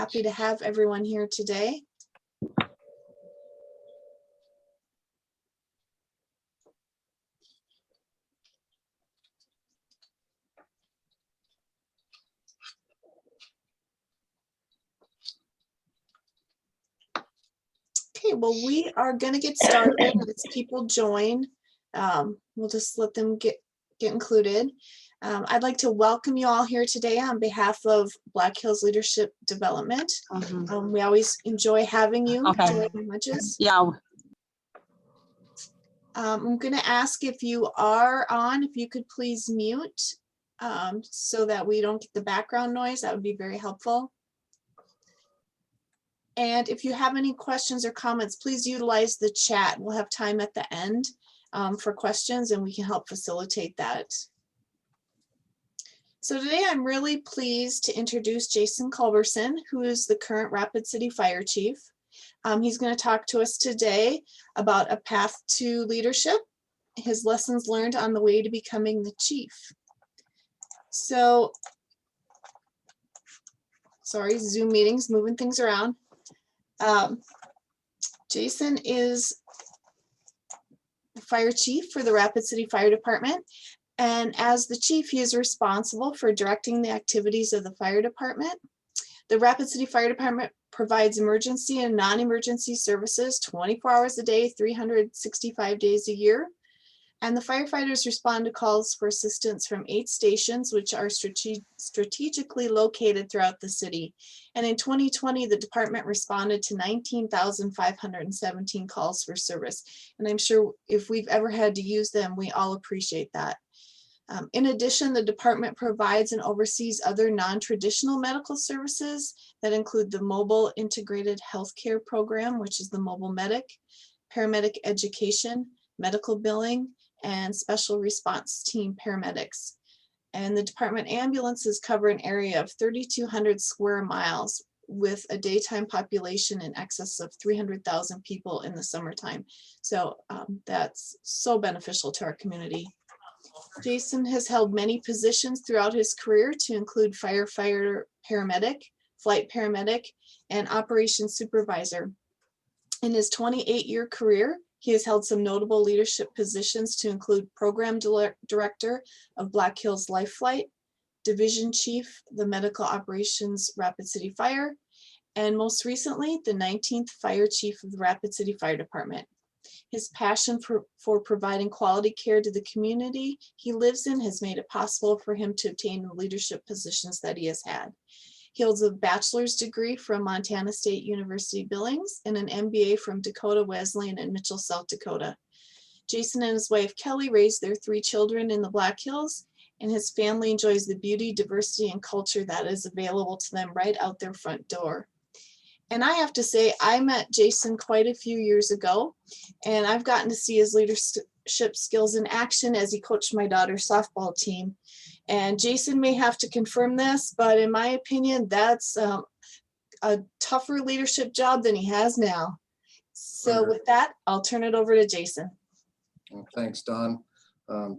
Happy to have everyone here today. Okay, well, we are going to get started as people join. We'll just let them get included. I'd like to welcome you all here today on behalf of Black Hills Leadership Development. We always enjoy having you join our lunches. Yeah. I'm going to ask if you are on, if you could please mute so that we don't get the background noise. That would be very helpful. And if you have any questions or comments, please utilize the chat. We'll have time at the end for questions and we can help facilitate that. So today I'm really pleased to introduce Jason Culberson, who is the current Rapid City Fire Chief. He's going to talk to us today about a path to leadership, his lessons learned on the way to becoming the chief. So, sorry, Zoom meetings, moving things around. Jason is the fire chief for the Rapid City Fire Department. And as the chief, he is responsible for directing the activities of the fire department. The Rapid City Fire Department provides emergency and non-emergency services 24 hours a day, 365 days a year. And the firefighters respond to calls for assistance from 8 stations, which are strategically located throughout the city. And in 2020, the department responded to 19,517 calls for service. And I'm sure if we've ever had to use them, we all appreciate that. In addition, the department provides and oversees other non-traditional medical services that include the Mobile Integrated Healthcare Program, which is the Mobile Medic, paramedic education, medical billing, and special response team paramedics. And the department ambulances cover an area of 3,200 square miles with a daytime population in excess of 300,000 people in the summertime. So that's so beneficial to our community. Jason has held many positions throughout his career to include firefighter paramedic, flight paramedic, and operations supervisor. In his 28-year career, he has held some notable leadership positions to include program director of Black Hills Life Flight, division chief, the medical operations Rapid City Fire, and most recently, the 19th fire chief of the Rapid City Fire Department. His passion for providing quality care to the community he lives in has made it possible for him to obtain the leadership positions that he has had. He holds a bachelor's degree from Montana State University Billings and an MBA from Dakota Wesleyan in Mitchell, South Dakota. Jason and his wife Kelly raised their 3 children in the Black Hills, and his family enjoys the beauty, diversity, and culture that is available to them right out their front door. And I have to say, I met Jason quite a few years ago, and I've gotten to see his leadership skills in action as he coached my daughter's softball team. And Jason may have to confirm this, but in my opinion, that's a tougher leadership job than he has now. So with that, I'll turn it over to Jason. Well, thanks, Dawn.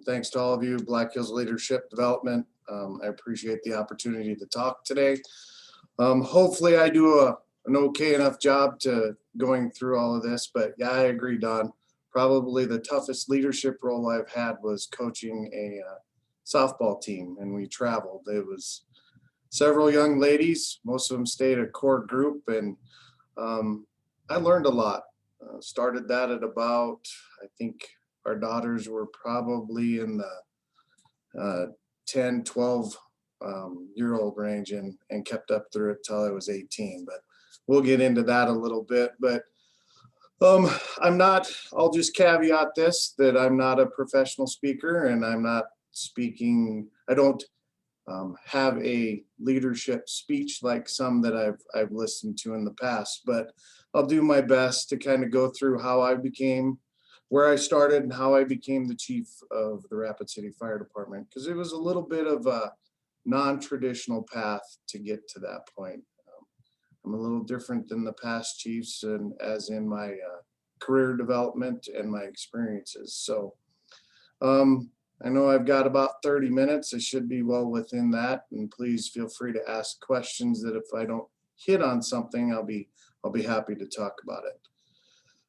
Thanks to all of you, Black Hills Leadership Development. I appreciate the opportunity to talk today. Hopefully I do an okay enough job to going through all of this, but yeah, I agree, Don. Probably the toughest leadership role I've had was coaching a softball team, and we traveled. It was several young ladies, most of them stayed a core group, and I learned a lot. Started that at about, I think our daughters were probably in the 10, 12 year old range and kept up through it till I was 18, but we'll get into that a little bit. But I'll just caveat this, that I'm not a professional speaker, and I'm not speaking, I don't have a leadership speech like some that I've listened to in the past, but I'll do my best to kind of go through how I became, where I started, and how I became the chief of the Rapid City Fire Department, because it was a little bit of a non-traditional path to get to that point. I'm a little different than the past chiefs, and as in my career development and my experiences. So I know I've got about 30 minutes. I should be well within that, and please feel free to ask questions that if I don't hit on something, I'll be happy to talk about it.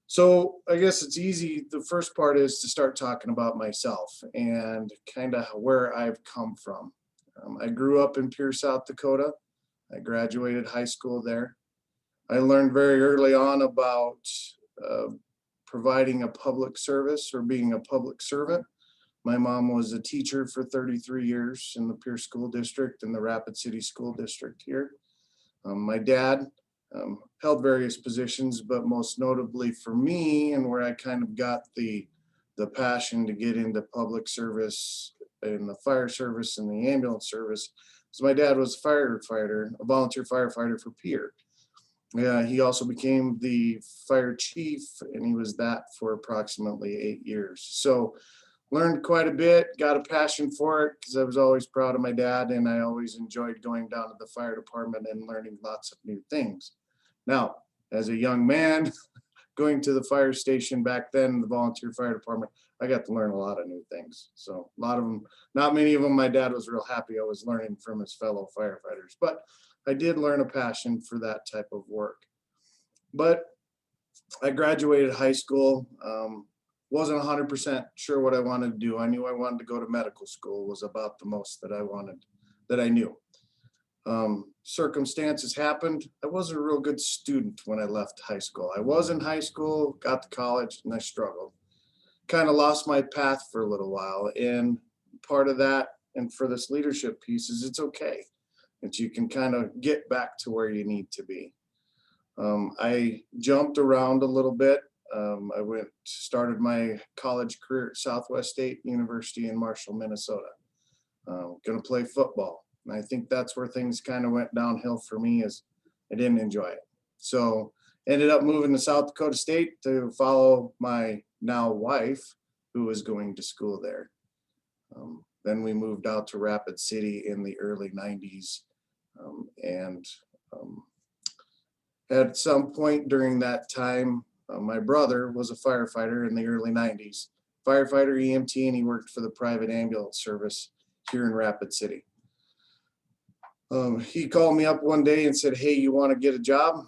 So I guess it's easy. The first part is to start talking about myself and kind of where I've come from. I grew up in Pierce, South Dakota. I graduated high school there. I learned very early on about uh, providing a public service or being a public servant. My mom was a teacher for 33 years in the Pierce School District and the Rapid City School District here. My dad held various positions, but most notably for me, and where I kind of got the passion to get into public service in the fire service and the ambulance service, so my dad was a firefighter, a volunteer firefighter for Pierre. Yeah, he also became the fire chief, and he was that for approximately 8 years. So learned quite a bit, got a passion for it because I was always proud of my dad, and I always enjoyed going down to the fire department and learning lots of new things. Now, as a young man, going to the fire station back then, the volunteer fire department, I got to learn a lot of new things. So a lot of them, not many of them, my dad was real happy I was learning from his fellow firefighters, but I did learn a passion for that type of work. But I graduated high school, wasn't 100% sure what I wanted to do. I knew I wanted to go to medical school, was about the most that I wanted, that I knew. Circumstances happened. I wasn't a real good student when I left high school. I was in high school, got to college, and I struggled. Kind of lost my path for a little while. And part of that, and for this leadership piece, is it's okay that you can kind of get back to where you need to be. I jumped around a little bit. I started my college career at Southwest State University in Marshall, Minnesota. Going to play football. And I think that's where things kind of went downhill for me, is I didn't enjoy it. So ended up moving to South Dakota State to follow my now wife, who was going to school there. Then we moved out to Rapid City in the early 90s. And at some point during that time, my brother was a firefighter in the early 90s, firefighter, EMT, and he worked for the private ambulance service here in Rapid City. He called me up one day and said, "Hey, you want to get a job?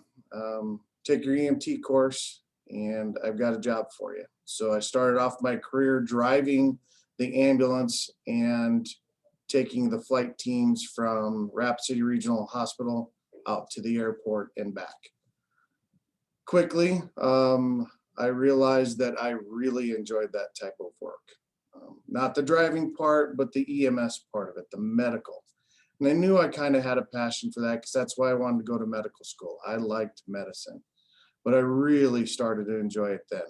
Take your EMT course, and I've got a job for you." So I started off my career driving the ambulance and taking the flight teams from Rapid City Regional Hospital out to the airport and back. Quickly, I realized that I really enjoyed that type of work. Not the driving part, but the EMS part of it, the medical. And I knew I kind of had a passion for that because that's why I wanted to go to medical school. I liked medicine, but I really started to enjoy it then.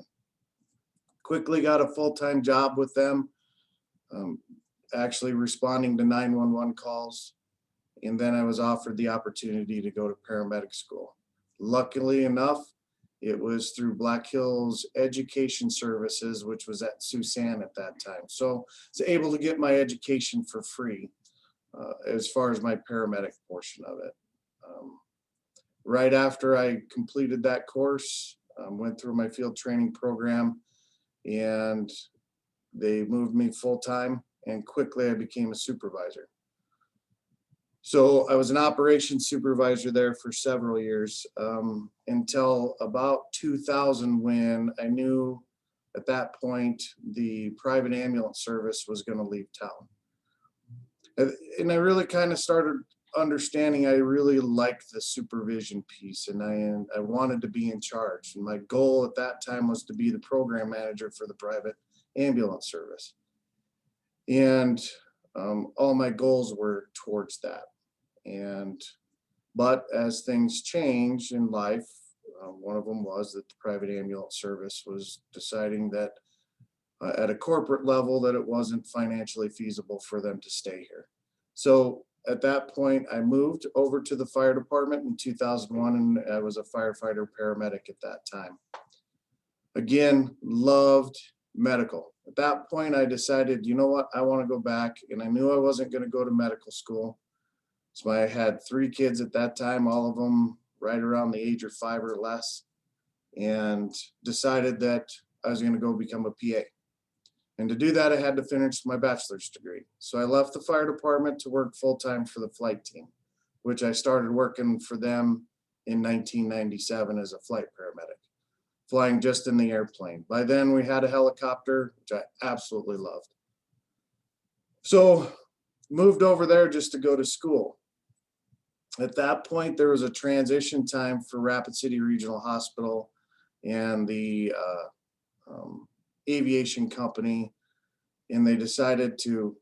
Quickly got a full-time job with them, actually responding to 911 calls. And then I was offered the opportunity to go to paramedic school. Luckily enough, it was through Black Hills Education Services, which was at Susan at that time. So I was able to get my education for free as far as my paramedic portion of it. Right after I completed that course, went through my field training program, and they moved me full-time, and quickly I became a supervisor. So I was an operations supervisor there for several years, until about 2000, when I knew at that point the private ambulance service was going to leave town. And I really kind of started understanding I really liked the supervision piece, and I wanted to be in charge. And my goal at that time was to be the program manager for the private ambulance service. And all my goals were towards that. But as things change in life, one of them was that the private ambulance service was deciding that at a corporate level that it wasn't financially feasible for them to stay here. So at that point, I moved over to the fire department in 2001, and I was a firefighter paramedic at that time. Again, loved medical. At that point, I decided, you know what, I want to go back, and I knew I wasn't going to go to medical school. So I had 3 kids at that time, all of them right around the age of 5 or less, and decided that I was going to go become a PA. And to do that, I had to finish my bachelor's degree. So I left the fire department to work full-time for the flight team, which I started working for them in 1997 as a flight paramedic, flying just in the airplane. By then we had a helicopter, which I absolutely loved. So moved over there just to go to school. At that point, there was a transition time for Rapid City Regional Hospital and the aviation company, and the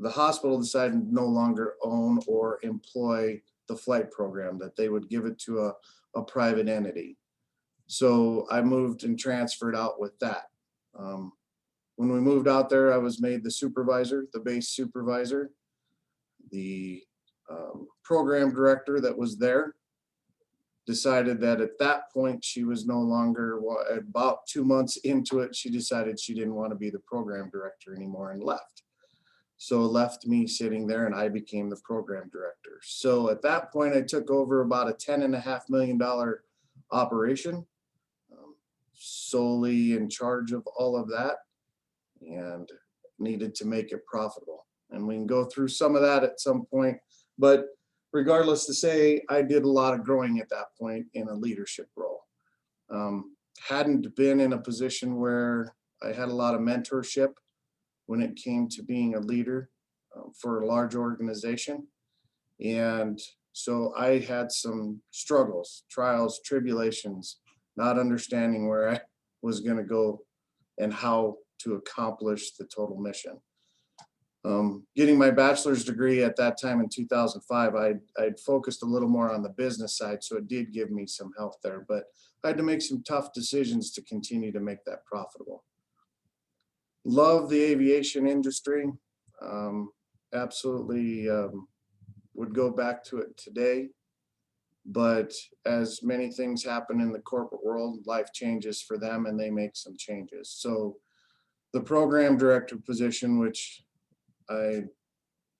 hospital decided to no longer own or employ the flight program, that they would give it to a private entity. So I moved and transferred out with that. When we moved out there, I was made the supervisor, the base supervisor. The program director that was there decided that at that point she was no longer, about 2 months into it, she decided she didn't want to be the program director anymore and left. So left me sitting there and I became the program director. So at that point I took over about a $10.5 million operation, solely in charge of all of that, and needed to make it profitable. And we can go through some of that at some point, but regardless to say, I did a lot of growing at that point in a leadership role. Hadn't been in a position where I had a lot of mentorship when it came to being a leader for a large organization. And so I had some struggles, trials, tribulations, not understanding where I was going to go and how to accomplish the total mission. Getting my bachelor's degree at that time in 2005, I'd focused a little more on the business side, so it did give me some help there, but I had to make some tough decisions to continue to make that profitable. Love the aviation industry. Absolutely would go back to it today, but as many things happen in the corporate world, life changes for them and they make some changes. So the program director position, which I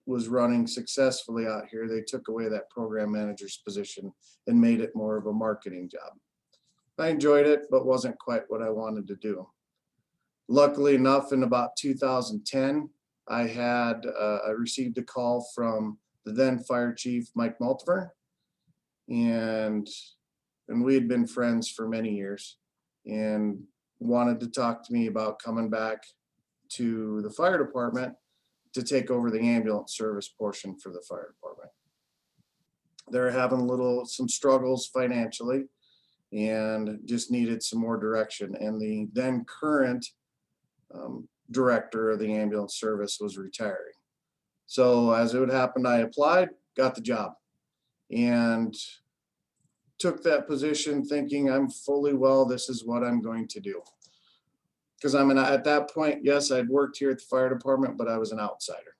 was running successfully out here, they took away that program manager's position and made it more of a marketing job. I enjoyed it, but wasn't quite what I wanted to do. Luckily enough, in about 2010, I received a call from the then fire chief, Mike Multiver, and we had been friends for many years, and wanted to talk to me about coming back to the fire department to take over the ambulance service portion for the fire department. They're having some struggles financially and just needed some more direction. And the then current director of the ambulance service was retiring. So as it would happen, I applied, got the job, and took that position thinking I'm fully well, this is what I'm going to do. Because at that point, yes, I'd worked here at the fire department, but I was an outsider.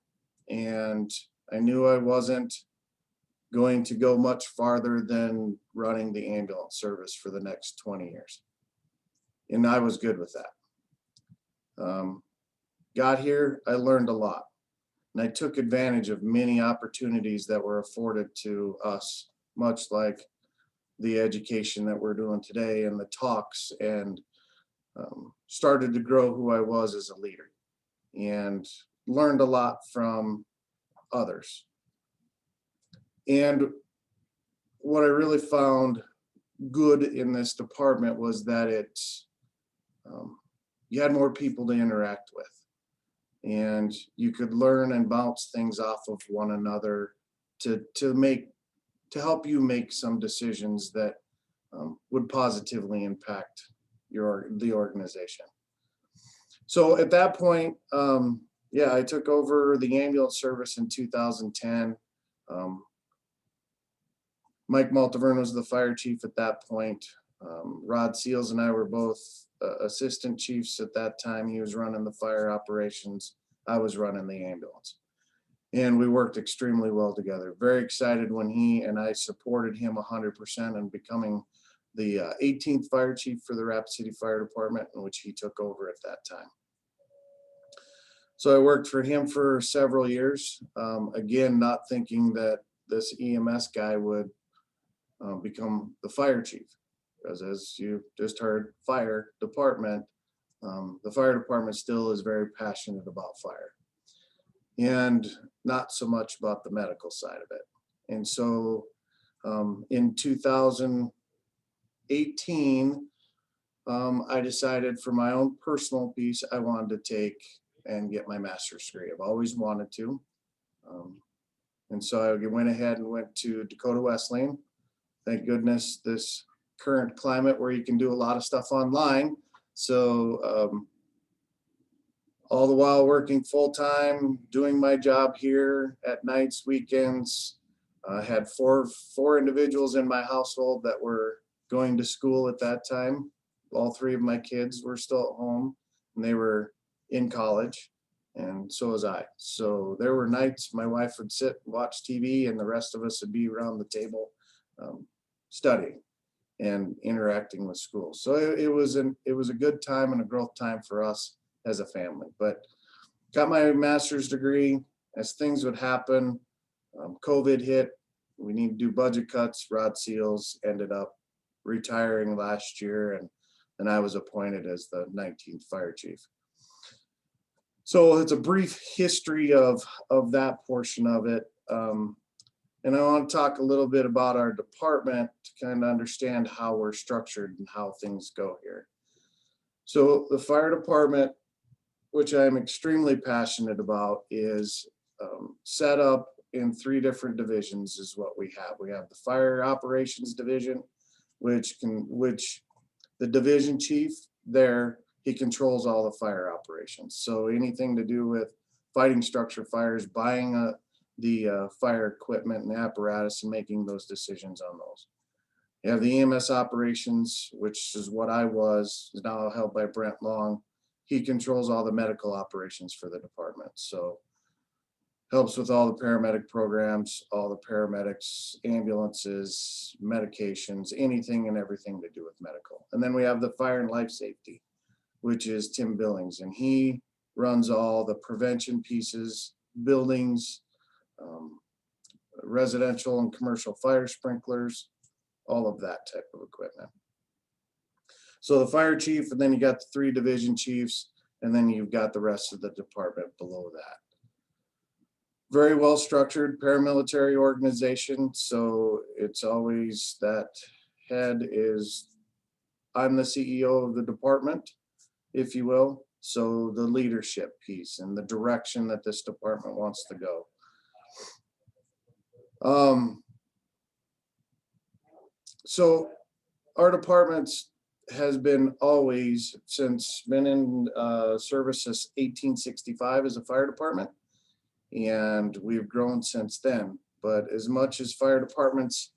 And I knew I wasn't going to go much farther than running the ambulance service for the next 20 years. And I was good with that. Got here, I learned a lot. And I took advantage of many opportunities that were afforded to us, much like the education that we're doing today and the talks, and started to grow who I was as a leader and learned a lot from others. And what I really found good in this department was that you had more people to interact with, and you could learn and bounce things off of one another to help you make some decisions that would positively impact the organization. So at that point, I took over the ambulance service in 2010. Mike Multivern was the fire chief at that point. Rod Seals and I were both assistant chiefs at that time. He was running the fire operations. I was running the ambulance. And we worked extremely well together. Very excited when he and I supported him 100% in becoming the 18th fire chief for the Rapid City Fire Department, in which he took over at that time. So I worked for him for several years, again, not thinking that this EMS guy would become the fire chief, because as you just heard, fire department, the fire department still is very passionate about fire and not so much about the medical side of it. And so In 2018, I decided for my own personal piece, I wanted to take and get my master's degree. I've always wanted to. And so I went ahead and went to Dakota Wesleyan. Thank goodness this current climate where you can do a lot of stuff online. So all the while working full-time, doing my job here at nights, weekends. I had four individuals in my household that were going to school at that time. All three of my kids were still at home and they were in college, and so was I. So there were nights my wife would sit and watch TV and the rest of us would be around the table studying and interacting with school. So it was a good time and a growth time for us as a family. But got my master's degree. As things would happen, COVID hit, we need to do budget cuts. Rod Seals ended up retiring last year, and then I was appointed as the 19th fire chief. So it's a brief history of that portion of it. And I want to talk a little bit about our department to kind of understand how we're structured and how things go here. So the fire department, which I'm extremely passionate about, is set up in 3 different divisions is what we have. We have the fire operations division, which the division chief there, he controls all the fire operations. So anything to do with fighting structure fires, buying the fire equipment and apparatus and making those decisions on those. You have the EMS operations, which is what I was, is now held by Brent Long. He controls all the medical operations for the department. So helps with all the paramedic programs, all the paramedics, ambulances, medications, anything and everything to do with medical. And then we have the fire and life safety, which is Tim Billings, and he runs all the prevention pieces, buildings, residential and commercial fire sprinklers, all of that type of equipment. So the fire chief, and then you got the 3 division chiefs, and then you've got the rest of the department below that. Very well structured paramilitary organization. So it's always that head is, I'm the CEO of the department, if you will. So the leadership piece and the direction that this department wants to go. So our department's has been always, since been in service since 1865 as a fire department, and we've grown since then. But as much as fire departments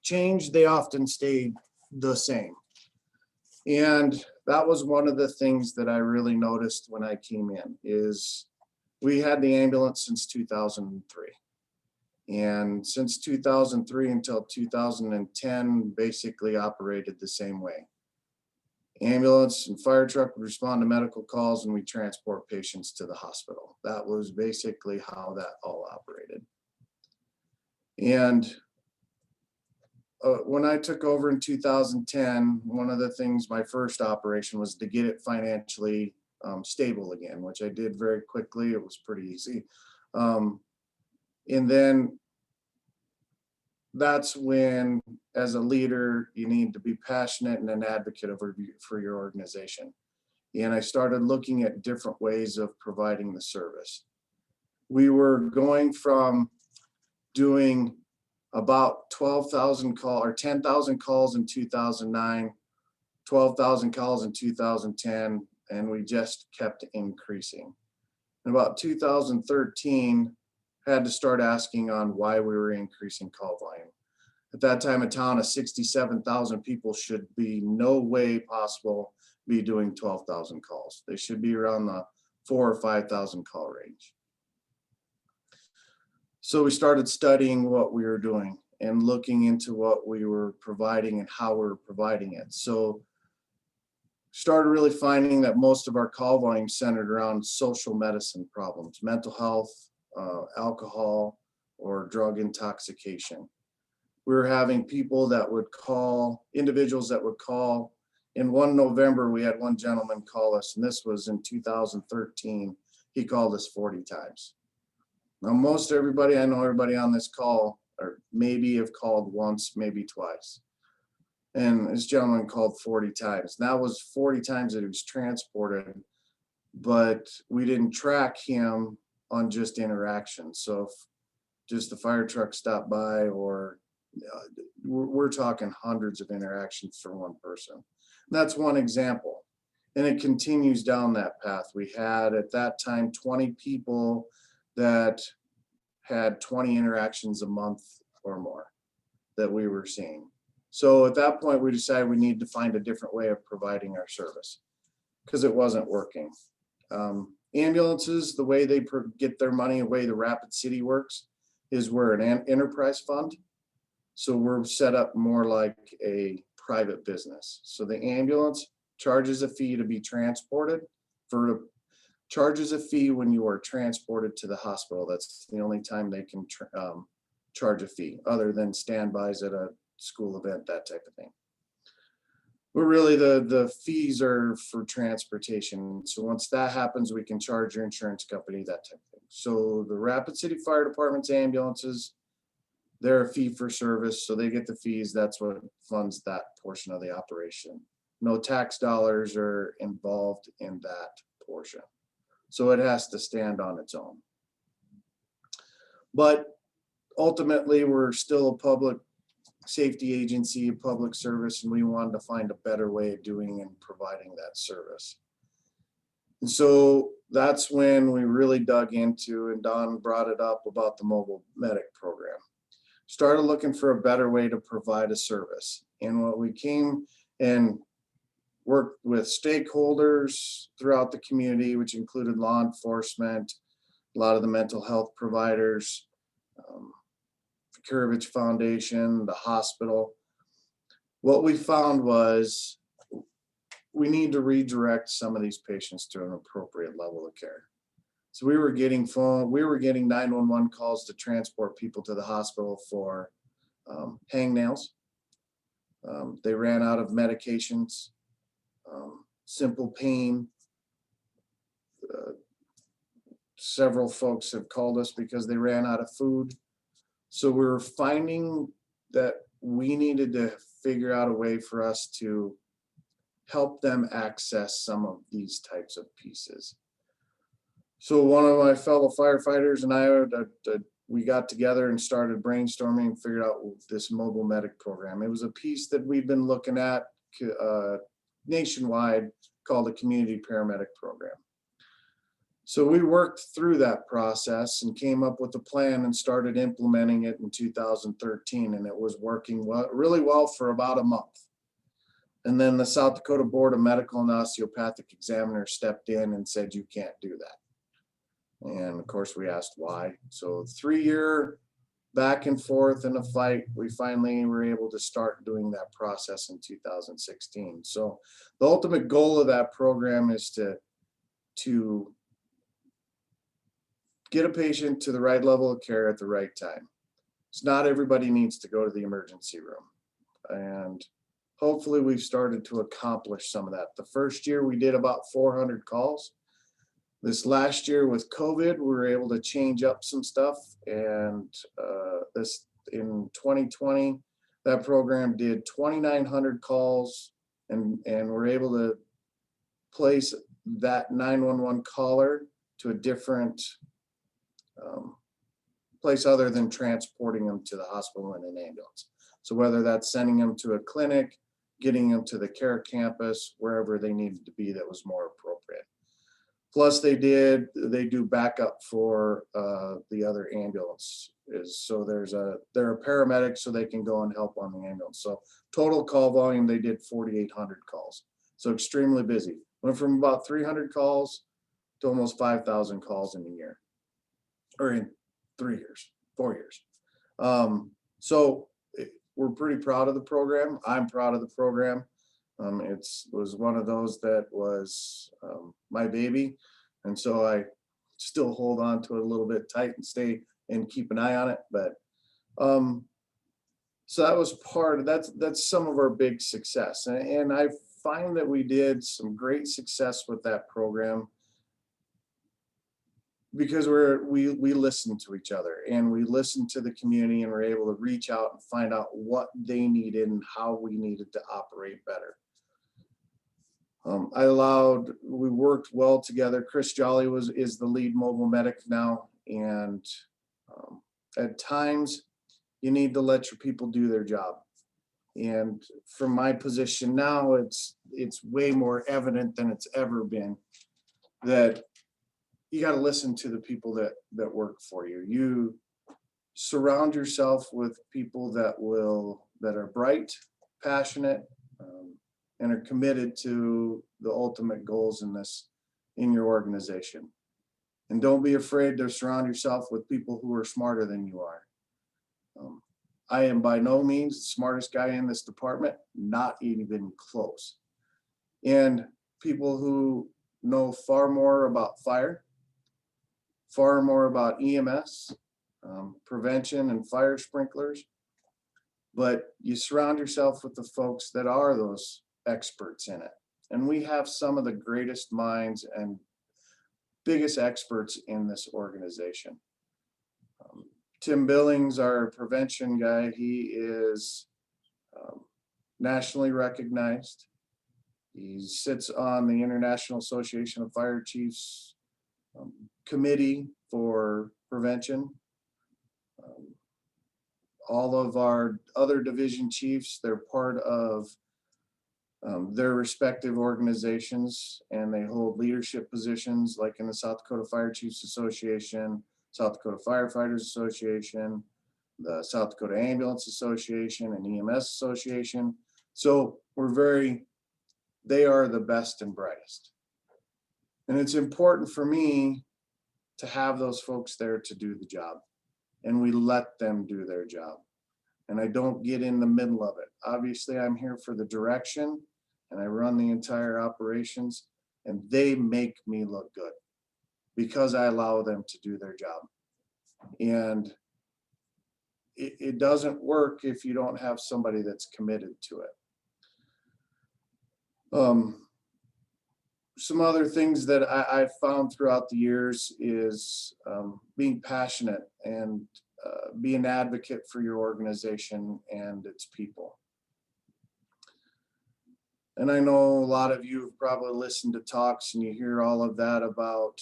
change, they often stay the same. And that was one of the things that I really noticed when I came in, is we had the ambulance since 2003. And since 2003 until 2010, basically operated the same way. Ambulance and fire truck would respond to medical calls and we transport patients to the hospital. That was basically how that all operated. And when I took over in 2010, one of the things, my first operation was to get it financially stable again, which I did very quickly. It was pretty easy. And then that's when, as a leader, you need to be passionate and an advocate for your organization. And I started looking at different ways of providing the service. We were going from doing about 12,000 calls or 10,000 calls in 2009, 12,000 calls in 2010, and we just kept increasing. In about 2013, had to start asking on why we were increasing call volume. At that time, a town of 67,000 people should be no way possible be doing 12,000 calls. They should be around the 4,000 or 5,000 call range. So we started studying what we were doing and looking into what we were providing and how we were providing it. So started really finding that most of our call volume centered around social medicine problems, mental health, alcohol, or drug intoxication. We were having people that would call, individuals that would call. In one November, we had one gentleman call us, and this was in 2013. He called us 40 times. Now, most everybody, I know everybody on this call or maybe have called once, maybe twice. And this gentleman called 40 times. And that was 40 times that he was transported, but we didn't track him on just interactions. So if just the fire truck stopped by, or we're talking hundreds of interactions for one person. And that's one example. And it continues down that path. We had at that time 20 people that had 20 interactions a month or more that we were seeing. So at that point, we decided we need to find a different way of providing our service because it wasn't working. Ambulances, the way they get their money, the way the Rapid City works is we're an enterprise fund. So we're set up more like a private business. So the ambulance charges a fee to be transported, charges a fee when you are transported to the hospital. That's the only time they can charge a fee, other than standbys at a school event, that type of thing. But really the fees are for transportation. So once that happens, we can charge your insurance company, that type of thing. So the Rapid City Fire Department's ambulances, they're a fee for service, so they get the fees. That's what funds that portion of the operation. No tax dollars are involved in that portion. So it has to stand on its own. But ultimately, we're still a public safety agency, public service, and we wanted to find a better way of doing and providing that service. And so that's when we really dug into, and Don brought it up about the mobile medic program. Started looking for a better way to provide a service. And what we came and worked with stakeholders throughout the community, which included law enforcement, a lot of the mental health providers, Courage Foundation, the hospital. What we found was we need to redirect some of these patients to an appropriate level of care. So we were getting 911 calls to transport people to the hospital for hangnails. They ran out of medications, simple pain. Several folks have called us because they ran out of food. So we were finding that we needed to figure out a way for us to help them access some of these types of pieces. So one of my fellow firefighters and I, we got together and started brainstorming and figured out this mobile medic program. It was a piece that we've been looking at nationwide called the Community Paramedic Program. So we worked through that process and came up with a plan and started implementing it in 2013, and it was working really well for about a month. And then the South Dakota Board of Medical and Osteopathic Examiners stepped in and said, you can't do that. And of course we asked why. So 3-year back and forth in a fight, we finally were able to start doing that process in 2016. So the ultimate goal of that program is to get a patient to the right level of care at the right time. So not everybody needs to go to the emergency room. And hopefully we've started to accomplish some of that. The first year we did about 400 calls. This last year with COVID, we were able to change up some stuff. And this in 2020, that program did 2,900 calls, and we're able to place that 911 caller to a different place other than transporting them to the hospital in an ambulance. So whether that's sending them to a clinic, getting them to the care campus, wherever they needed to be that was more appropriate. Plus they do backup for the other ambulance. So they're a paramedic, so they can go and help on the ambulance. So total call volume, they did 4,800 calls. So extremely busy. Went from about 300 calls to almost 5,000 calls in a year, or in 4 years. So we're pretty proud of the program. I'm proud of the program. It was one of those that was my baby. And so I still hold on to it a little bit tight and stay and keep an eye on it. But so that was that's some of our big success. And I find that we did some great success with that program. because we listen to each other and we listen to the community, and we're able to reach out and find out what they needed and how we needed to operate better. We worked well together. Chris Jolly is the lead mobile medic now. And at times you need to let your people do their job. And from my position now, it's way more evident than it's ever been that you got to listen to the people that work for you. You surround yourself with people that are bright, passionate, and are committed to the ultimate goals in your organization. And don't be afraid to surround yourself with people who are smarter than you are. I am by no means the smartest guy in this department, not even close. And people who know far more about fire, far more about EMS, prevention and fire sprinklers. But you surround yourself with the folks that are those experts in it. And we have some of the greatest minds and biggest experts in this organization. Tim Billings, our prevention guy, he is nationally recognized. He sits on the International Association of Fire Chiefs committee for prevention. All of our other division chiefs, they're part of their respective organizations, and they hold leadership positions like in the South Dakota Fire Chiefs Association, South Dakota Firefighters Association, the South Dakota Ambulance Association, and EMS Association. So they are the best and brightest. And it's important for me to have those folks there to do the job, and we let them do their job. And I don't get in the middle of it. Obviously, I'm here for the direction, and I run the entire operations, and they make me look good because I allow them to do their job. And it doesn't work if you don't have somebody that's committed to it. Some other things that I've found throughout the years is being passionate and be an advocate for your organization and its people. And I know a lot of you have probably listened to talks and you hear all of that about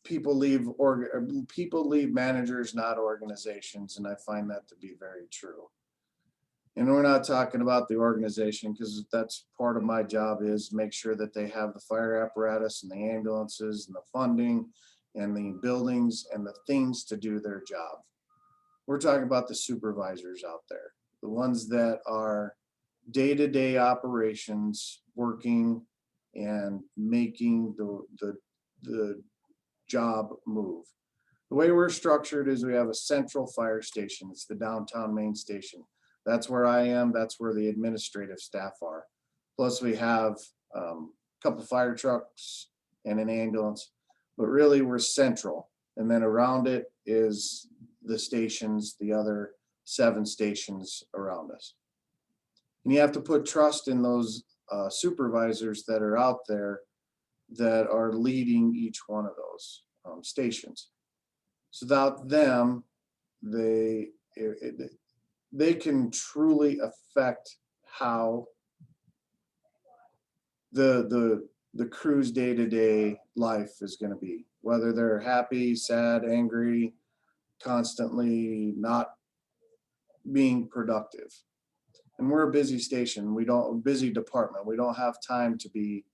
people leave managers, not organizations, and I find that to be very true. And we're not talking about the organization, because that's part of my job, is make sure that they have the fire apparatus and the ambulances and the funding and the buildings and the things to do their job. We're talking about the supervisors out there, the ones that are day-to-day operations, working and making the job move. The way we're structured is we have a central fire station. It's the downtown main station. That's where I am. That's where the administrative staff are. Plus we have a couple fire trucks and an ambulance, but really we're central. And then around it is the stations, the other 7 stations around us. And you have to put trust in those supervisors that are out there that are leading each one of those stations. So without them, they can truly affect how the crew's day-to-day life is going to be, whether they're happy, sad, angry, constantly not being productive. And we're a busy station. Busy department. We don't have time to be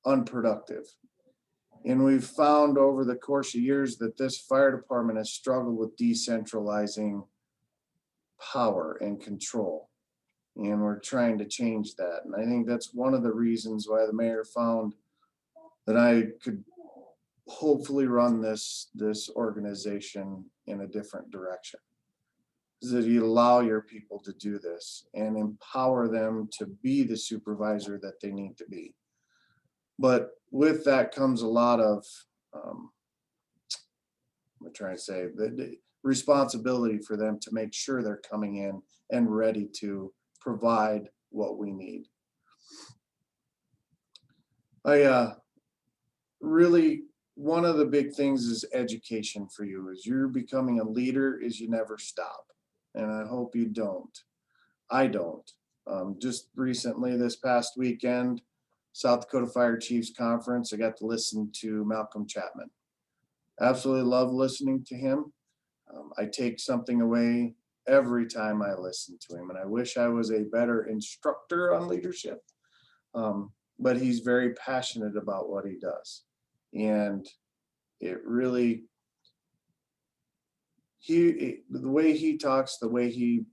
unproductive. And we've found over the course of years that this fire department has struggled with decentralizing power and control. And we're trying to change that. And I think that's one of the reasons why the mayor found that I could hopefully run this organization in a different direction. Is that you allow your people to do this and empower them to be the supervisor that they need to be. But with that comes a lot of, I'm trying to say, the responsibility for them to make sure they're coming in and ready to provide what we need. I really, one of the big things is education for you. As you're becoming a leader, is you never stop. And I hope you don't. I don't. Just recently, this past weekend, South Dakota Fire Chiefs Conference, I got to listen to Malcolm Chapman. Absolutely love listening to him. I take something away every time I listen to him, and I wish I was a better instructor on leadership. But he's very passionate about what he does, and it really, the way he talks, the way he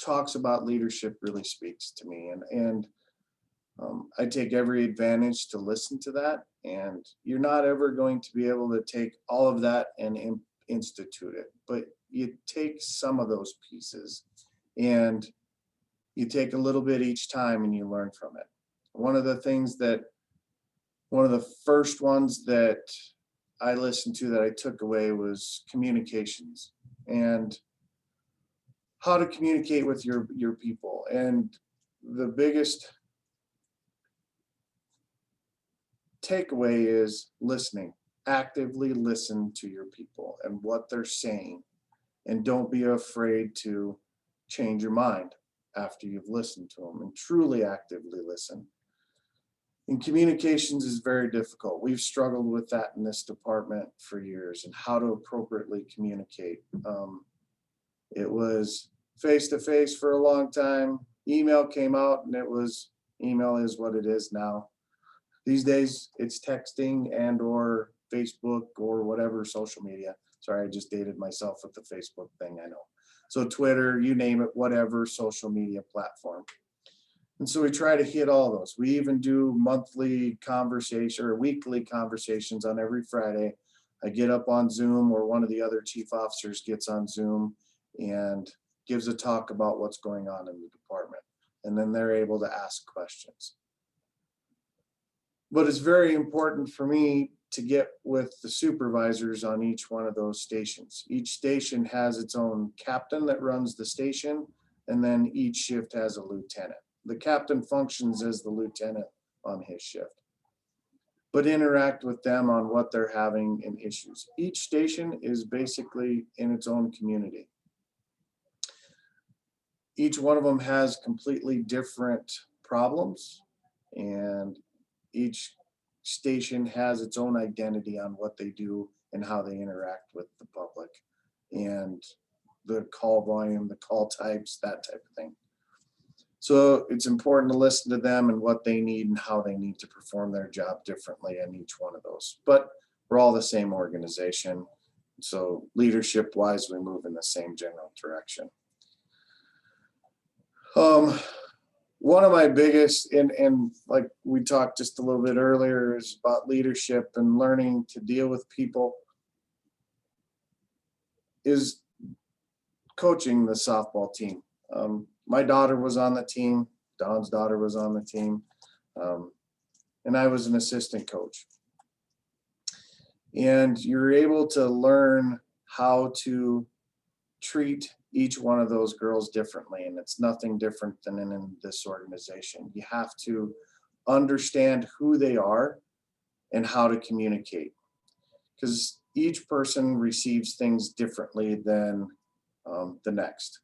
talks about leadership really speaks to me, and I take every advantage to listen to that. And you're not ever going to be able to take all of that and institute it, but you take some of those pieces and you take a little bit each time and you learn from it. One of the first ones that I listened to that I took away was communications and how to communicate with your people. And the biggest takeaway is listening. Actively listen to your people and what they're saying, and don't be afraid to change your mind after you've listened to them, and truly actively listen. And communications is very difficult. We've struggled with that in this department for years, and how to appropriately communicate. It was face-to-face for a long time. Email came out, and email is what it is now. These days, it's texting and or Facebook or whatever social media. Sorry, I just dated myself with the Facebook thing, I know. So Twitter, you name it, whatever social media platform. And so we try to hit all those. We even do monthly conversation or weekly conversations on every Friday. I get up on Zoom, or one of the other chief officers gets on Zoom and gives a talk about what's going on in the department. And then they're able to ask questions. But it's very important for me to get with the supervisors on each one of those stations. Each station has its own captain that runs the station, and then each shift has a lieutenant. The captain functions as the lieutenant on his shift, but interact with them on what they're having and issues. Each station is basically in its own community. Each one of them has completely different problems, and each station has its own identity on what they do and how they interact with the public, and the call volume, the call types, that type of thing. So it's important to listen to them and what they need and how they need to perform their job differently in each one of those. But we're all the same organization, so leadership wise, we move in the same general direction. One of my biggest, and like we talked just a little bit earlier, is about leadership and learning to deal with people, is coaching the softball team. My daughter was on the team, Don's daughter was on the team, and I was an assistant coach. And you're able to learn how to treat each one of those girls differently, and it's nothing different than in this organization. You have to understand who they are and how to communicate, because each person receives things differently than the next,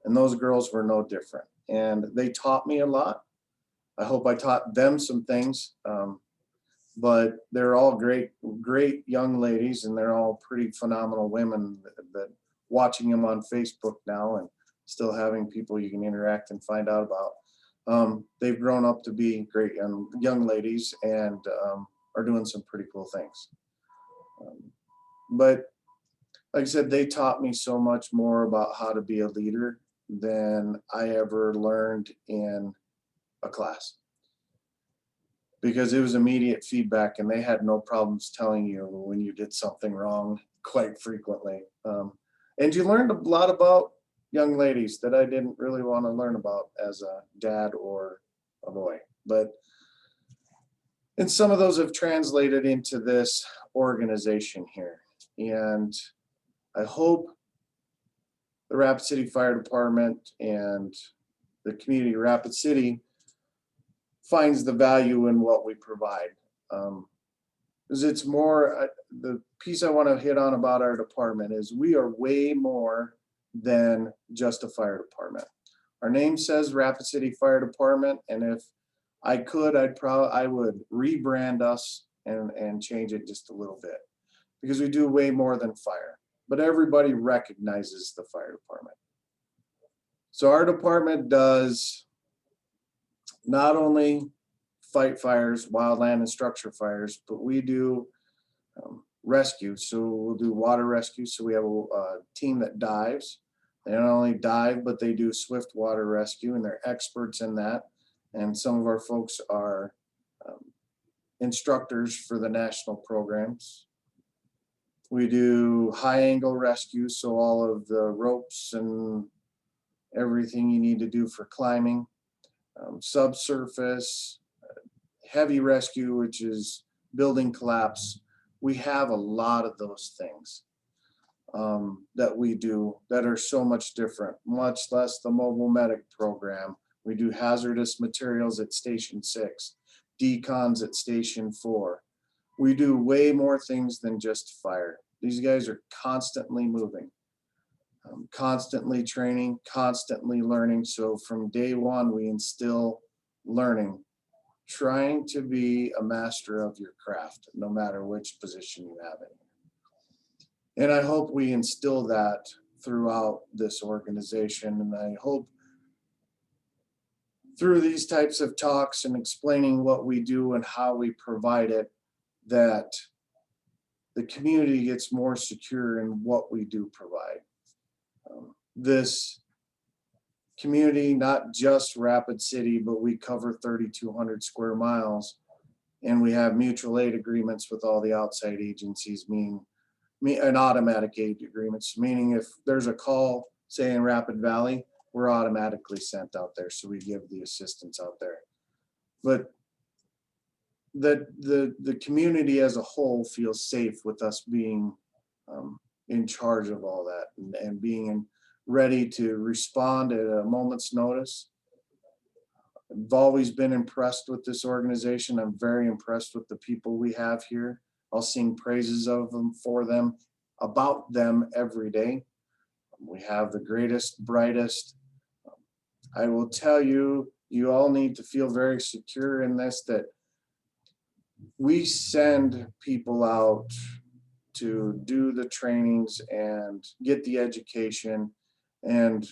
and those girls were no different, and they taught me a lot. I hope I taught them some things, but they're all great young ladies, and they're all pretty phenomenal women that watching them on Facebook now and still having people you can interact and find out about. They've grown up to be great young ladies, and are doing some pretty cool things. But like I said, they taught me so much more about how to be a leader than I ever learned in a class, because it was immediate feedback, and they had no problems telling you when you did something wrong quite frequently. And you learned a lot about young ladies that I didn't really want to learn about as a dad or a boy. And some of those have translated into this organization here. And I hope the Rapid City Fire Department and the community of Rapid City finds the value in what we provide. Because it's more, the piece I want to hit on about our department is we are way more than just a fire department. Our name says Rapid City Fire Department, and if I could, I would rebrand us and change it just a little bit, because we do way more than fire, but everybody recognizes the fire department. So our department does not only fight fires, wildland and structure fires, but we do rescue. So we'll do water rescue. So we have a team that dives. They not only dive, but they do swift water rescue, and they're experts in that. And some of our folks are instructors for the national programs. We do high angle rescue, so all of the ropes and everything you need to do for climbing. Subsurface, heavy rescue, which is building collapse. We have a lot of those things that we do that are so much different, much less the mobile medic program. We do hazardous materials at Station 6, decons at Station 4. We do way more things than just fire. These guys are constantly moving, constantly training, constantly learning. So from day one, we instill learning, trying to be a master of your craft, no matter which position you have it. And I hope we instill that throughout this organization. And I hope through these types of talks and explaining what we do and how we provide it, that the community gets more secure in what we do provide. This community, not just Rapid City, but we cover 3,200 square miles, and we have mutual aid agreements with all the outside agencies, and automatic aid agreements, meaning if there's a call, say in Rapid Valley, we're automatically sent out there, so we give the assistance out there. But the community as a whole feels safe with us being in charge of all that, and being ready to respond at a moment's notice. I've always been impressed with this organization. I'm very impressed with the people we have here. I'll sing praises of them, for them, about them every day. We have the greatest, brightest. I will tell you, you all need to feel very secure in this, that we send people out to do the trainings and get the education, and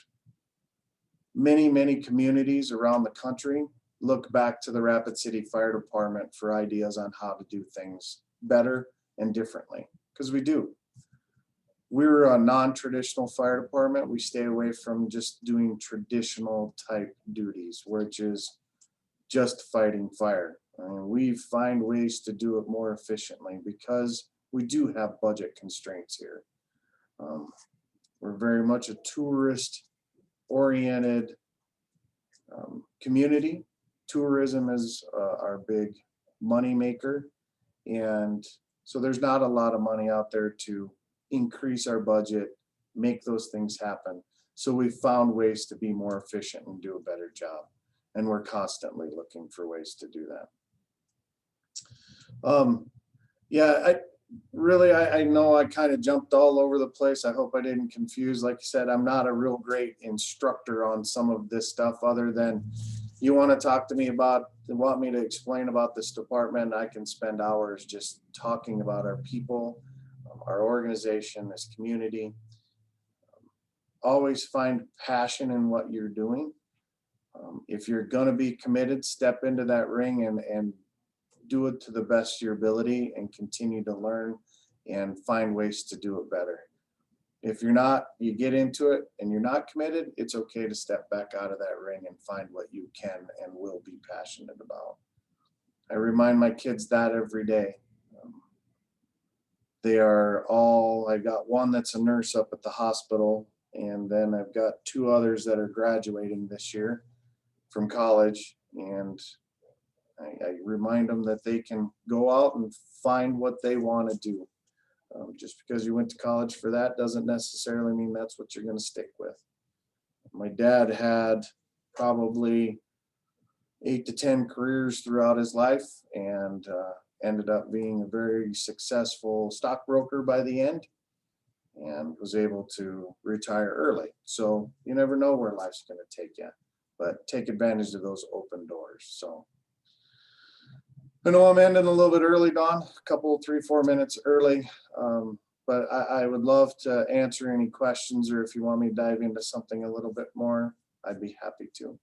many communities around the country look back to the Rapid City Fire Department for ideas on how to do things better and differently, because we do. We're a non-traditional fire department. We stay away from just doing traditional type duties, which is just fighting fire. I mean, we find ways to do it more efficiently because we do have budget constraints here. We're very much a tourist oriented community. Tourism is our big money maker, and so there's not a lot of money out there to increase our budget, make those things happen. So we've found ways to be more efficient and do a better job, and we're constantly looking for ways to do that. Yeah, I know I kind of jumped all over the place. I hope I didn't confuse. Like you said, I'm not a real great instructor on some of this stuff, other than you want to talk to me about, want me to explain about this department, I can spend hours just talking about our people, our organization, this community. Always find passion in what you're doing. If you're going to be committed, step into that ring and do it to the best of your ability, and continue to learn and find ways to do it better. If you're not, you get into it and you're not committed, it's okay to step back out of that ring and find what you can and will be passionate about. I remind my kids that every day. They are all, I got one that's a nurse up at the hospital, and then I've got two others that are graduating this year from college, and I remind them that they can go out and find what they want to do. Just because you went to college for that doesn't necessarily mean that's what you're going to stick with. My dad had probably 8 to 10 careers throughout his life, and ended up being a very successful stockbroker by the end, and was able to retire early. So you never know where life's going to take you, but take advantage of those open doors. So I know I'm ending a little bit early, Don, a couple, 3-4 minutes early. But I would love to answer any questions, or if you want me to dive into something a little bit more, I'd be happy to.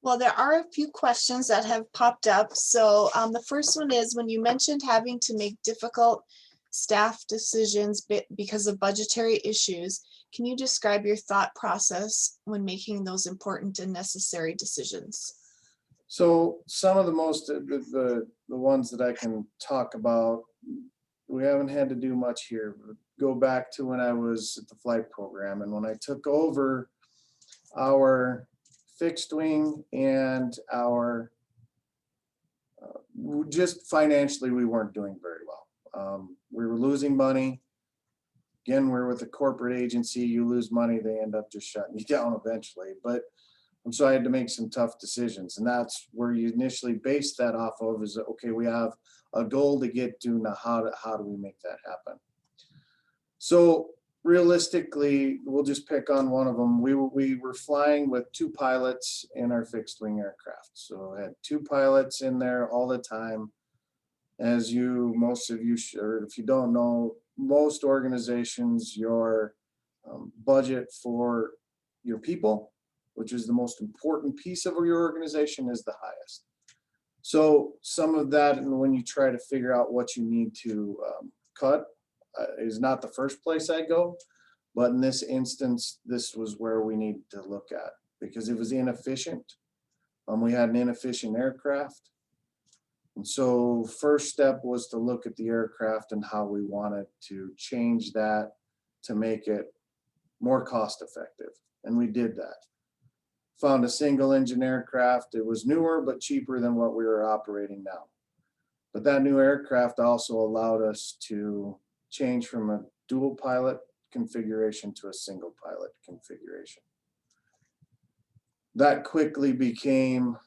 Well, there are a few questions that have popped up. So the first one is, when you mentioned having to make difficult staff decisions because of budgetary issues, can you describe your thought process when making those important and necessary decisions? So some of the most, the ones that I can talk about, we haven't had to do much here. Go back to when I was at the flight program, and when I took over our fixed wing and our, just financially, we weren't doing very well. We were losing money. Again, we're with a corporate agency. You lose money, they end up just shutting you down eventually. But so I had to make some tough decisions, and that's where you initially base that off of, is, okay, we have a goal to get to, now how do we make that happen? So realistically, we'll just pick on one of them. We were flying with 2 pilots in our fixed wing aircraft. So I had 2 pilots in there all the time. As most of you, or if you don't know, most organizations, your budget for your people, which is the most important piece of your organization, is the highest. So some of that, and when you try to figure out what you need to cut, is not the first place I go. But in this instance, this was where we needed to look at, because it was inefficient. We had an inefficient aircraft. And so first step was to look at the aircraft and how we wanted to change that to make it more cost effective. And we did that. Found a single engine aircraft. It was newer, but cheaper than what we were operating now. But that new aircraft also allowed us to change from a dual pilot configuration to a single pilot configuration. That quickly became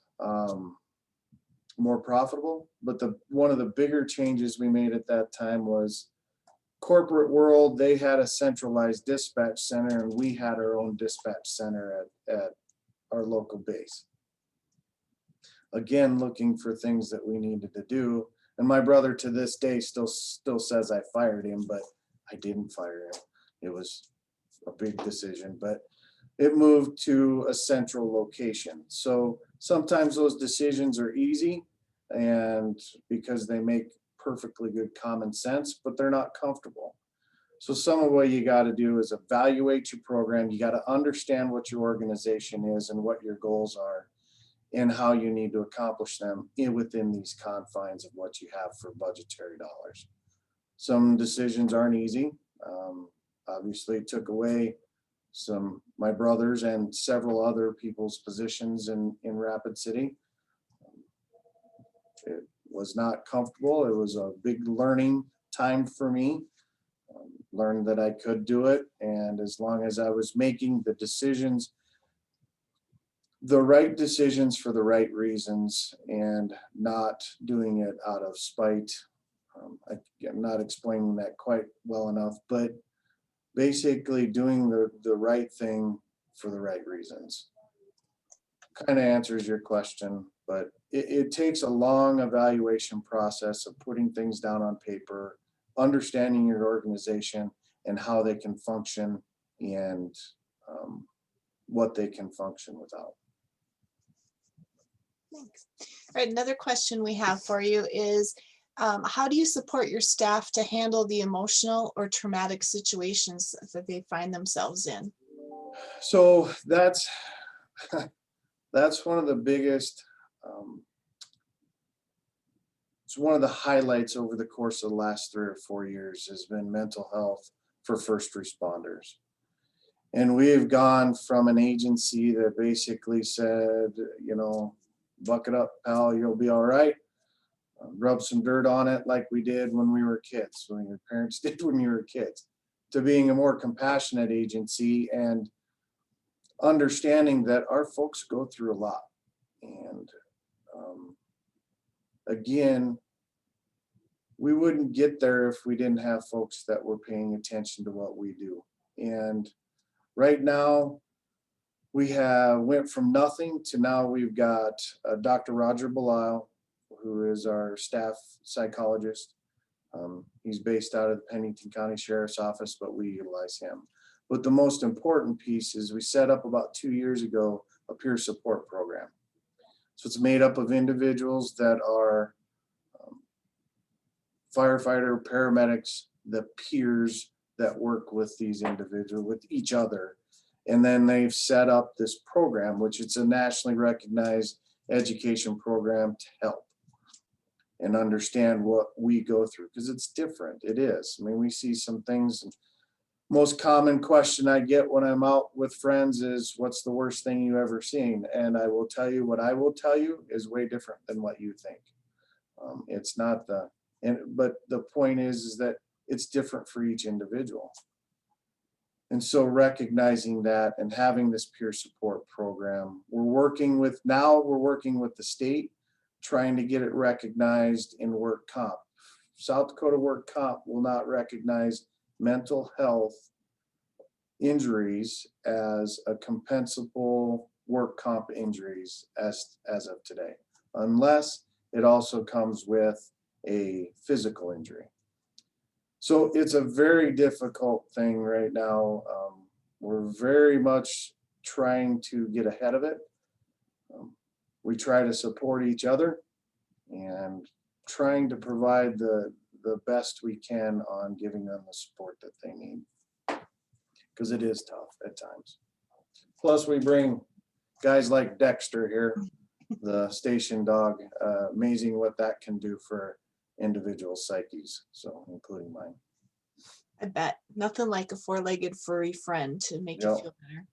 more profitable, but one of the bigger changes we made at that time was, corporate world, they had a centralized dispatch center, and we had our own dispatch center at our local base. Again, looking for things that we needed to do. And my brother to this day still says I fired him, but I didn't fire him. It was a big decision, but it moved to a central location. So sometimes those decisions are easy, and because they make perfectly good common sense, but they're not comfortable. So some of what you got to do is evaluate your program. You got to understand what your organization is and what your goals are, and how you need to accomplish them within these confines of what you have for budgetary dollars. Some decisions aren't easy. Obviously took away my brothers and several other people's positions in Rapid City. It was not comfortable. It was a big learning time for me. Learned that I could do it, and as long as I was making the decisions, the right decisions for the right reasons, and not doing it out of spite. I'm not explaining that quite well enough, but basically doing the right thing for the right reasons. Kind of answers your question, but it takes a long evaluation process of putting things down on paper, understanding your organization and how they can function, and what they can function without. Thanks. All right, another question we have for you is, how do you support your staff to handle the emotional or traumatic situations that they find themselves in? So that's one of the biggest, it's one of the highlights over the course of the last 3 or 4 years has been mental health for first responders. And we have gone from an agency that basically said, buck it up, pal, you'll be all right. Rub some dirt on it like we did when we were kids, when your parents did when you were kids, to being a more compassionate agency and understanding that our folks go through a lot. And again, we wouldn't get there if we didn't have folks that were paying attention to what we do. And right now, we have went from nothing to now we've got Dr. Roger Belial, who is our staff psychologist. He's based out of the Pennington County Sheriff's Office, but we utilize him. But the most important piece is we set up about 2 years ago a peer support program. So it's made up of individuals that are firefighter, paramedics, the peers that work with these individuals, with each other. And then they've set up this program, which it's a nationally recognized education program to help and understand what we go through, because it's different. It is. I mean, we see some things. Most common question I get when I'm out with friends is, what's the worst thing you ever seen? And I will tell you, what I will tell you is way different than what you think. It's not but the point is that it's different for each individual. And so recognizing that and having this peer support program, we're working with the state, trying to get it recognized in work comp. South Dakota work comp will not recognize mental health injuries as a compensable work comp injuries as of today, unless it also comes with a physical injury. So it's a very difficult thing right now. We're very much trying to get ahead of it. We try to support each other and trying to provide the best we can on giving them the support that they need, because it is tough at times. Plus, we bring guys like Dexter here, the station dog. Amazing what that can do for individual psyches, so including mine. I bet. Nothing like a four-legged furry friend to make you feel better.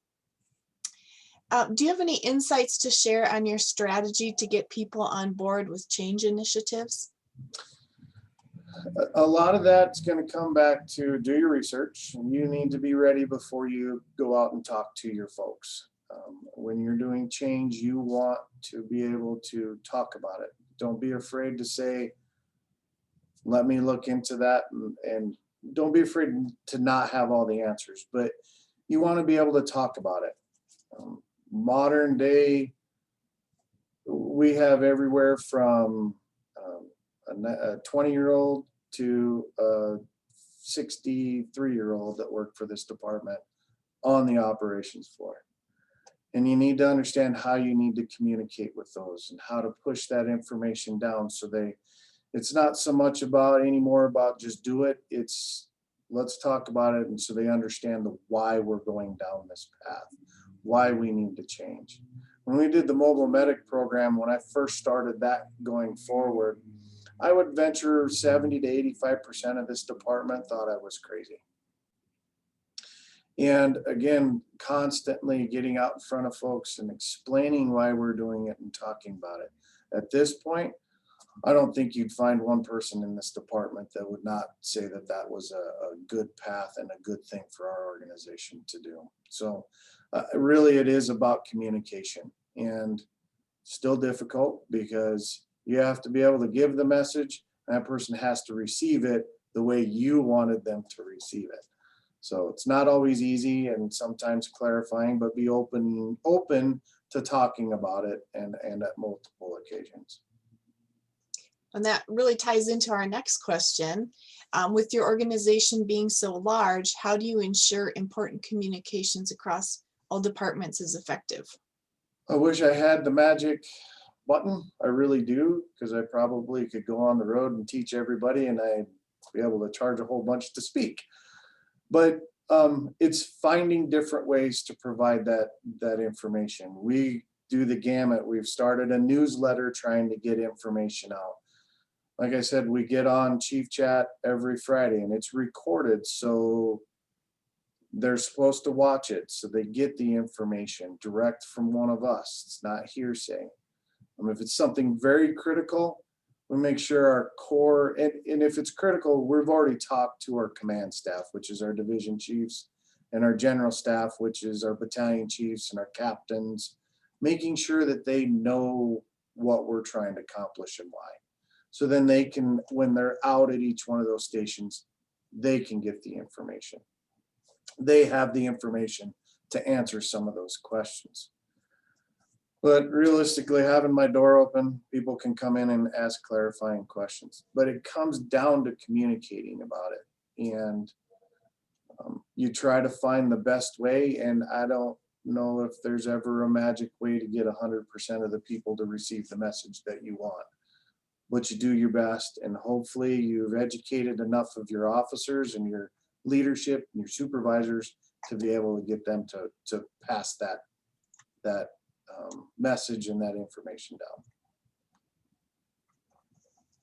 Do you have any insights to share on your strategy to get people on board with change initiatives? A lot of that's going to come back to do your research. You need to be ready before you go out and talk to your folks. When you're doing change, you want to be able to talk about it. Don't be afraid to say, let me look into that, and don't be afraid to not have all the answers, but you want to be able to talk about it. Modern day, we have everywhere from a 20-year-old to a 63-year-old that work for this department on the operations floor. And you need to understand how you need to communicate with those and how to push that information down so it's not so much anymore about just do it. It's let's talk about it. And so they understand why we're going down this path, why we need to change. When we did the mobile medic program, when I first started that going forward, I would venture 70 to 85% of this department thought I was crazy. And again, constantly getting out in front of folks and explaining why we're doing it and talking about it. At this point, I don't think you'd find one person in this department that would not say that that was a good path and a good thing for our organization to do. So really it is about communication, and still difficult because you have to be able to give the message and that person has to receive it the way you wanted them to receive it. So it's not always easy and sometimes clarifying, but be open to talking about it and at multiple occasions. And that really ties into our next question. With your organization being so large, how do you ensure important communications across all departments is effective? I wish I had the magic button. I really do, because I probably could go on the road and teach everybody and I'd be able to charge a whole bunch to speak. But it's finding different ways to provide that information. We do the gamut. We've started a newsletter trying to get information out. Like I said, we get on Chief Chat every Friday and it's recorded, so they're supposed to watch it so they get the information direct from one of us. It's not hearsay. If it's something very critical, we make sure our core, and if it's critical, we've already talked to our command staff, which is our division chiefs, and our general staff, which is our battalion chiefs and our captains, making sure that they know what we're trying to accomplish and why. So then they can, when they're out at each one of those stations, they can get the information. They have the information to answer some of those questions. But realistically, having my door open, people can come in and ask clarifying questions. But it comes down to communicating about it. And you try to find the best way. And I don't know if there's ever a magic way to get 100% of the people to receive the message that you want. But you do your best. And hopefully you've educated enough of your officers and your leadership and your supervisors to be able to get them to pass that message and that information down.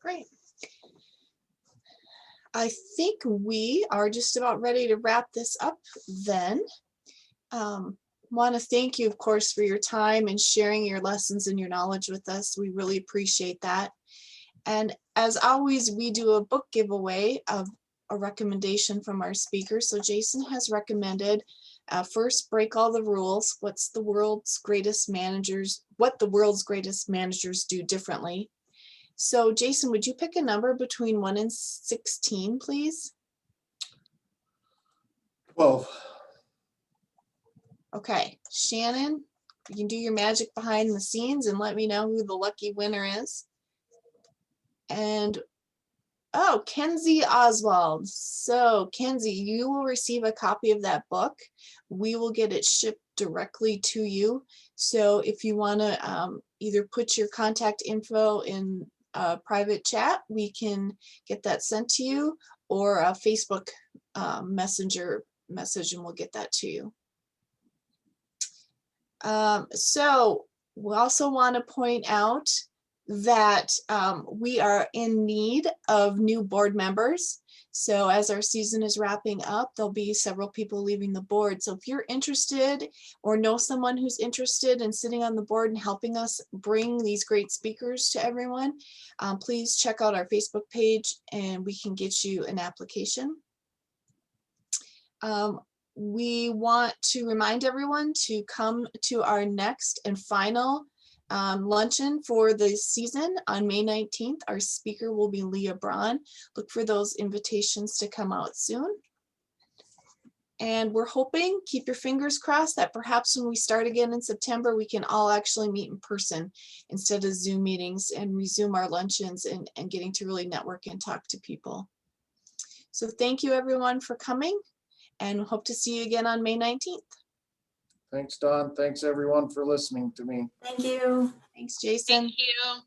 Great. I think we are just about ready to wrap this up then. Want to thank you, of course, for your time and sharing your lessons and your knowledge with us. We really appreciate that. And as always, we do a book giveaway of a recommendation from our speaker. So Jason has recommended first, Break All the Rules. What the world's greatest managers do differently. So Jason, would you pick a number between 1 and 16, please? 12. Okay, Shannon, you can do your magic behind the scenes and let me know who the lucky winner is. And oh, Kenzie Oswald. So Kenzie, you will receive a copy of that book. We will get it shipped directly to you. So if you want to either put your contact info in a private chat, we can get that sent to you, or a Facebook messenger message and we'll get that to you. So we also want to point out that we are in need of new board members. So as our season is wrapping up, there'll be several people leaving the board. So if you're interested or know someone who's interested in sitting on the board and helping us bring these great speakers to everyone, please check out our Facebook page and we can get you an application. We want to remind everyone to come to our next and final luncheon for the season on May 19th. Our speaker will be Leah Braun. Look for those invitations to come out soon. And we're hoping, keep your fingers crossed, that perhaps when we start again in September, we can all actually meet in person instead of Zoom meetings and resume our luncheons and getting to really network and talk to people. So thank you everyone for coming, and hope to see you again on May 19th. Thanks, Don. Thanks everyone for listening to me. Thank you. Thanks, Jason. Thank you.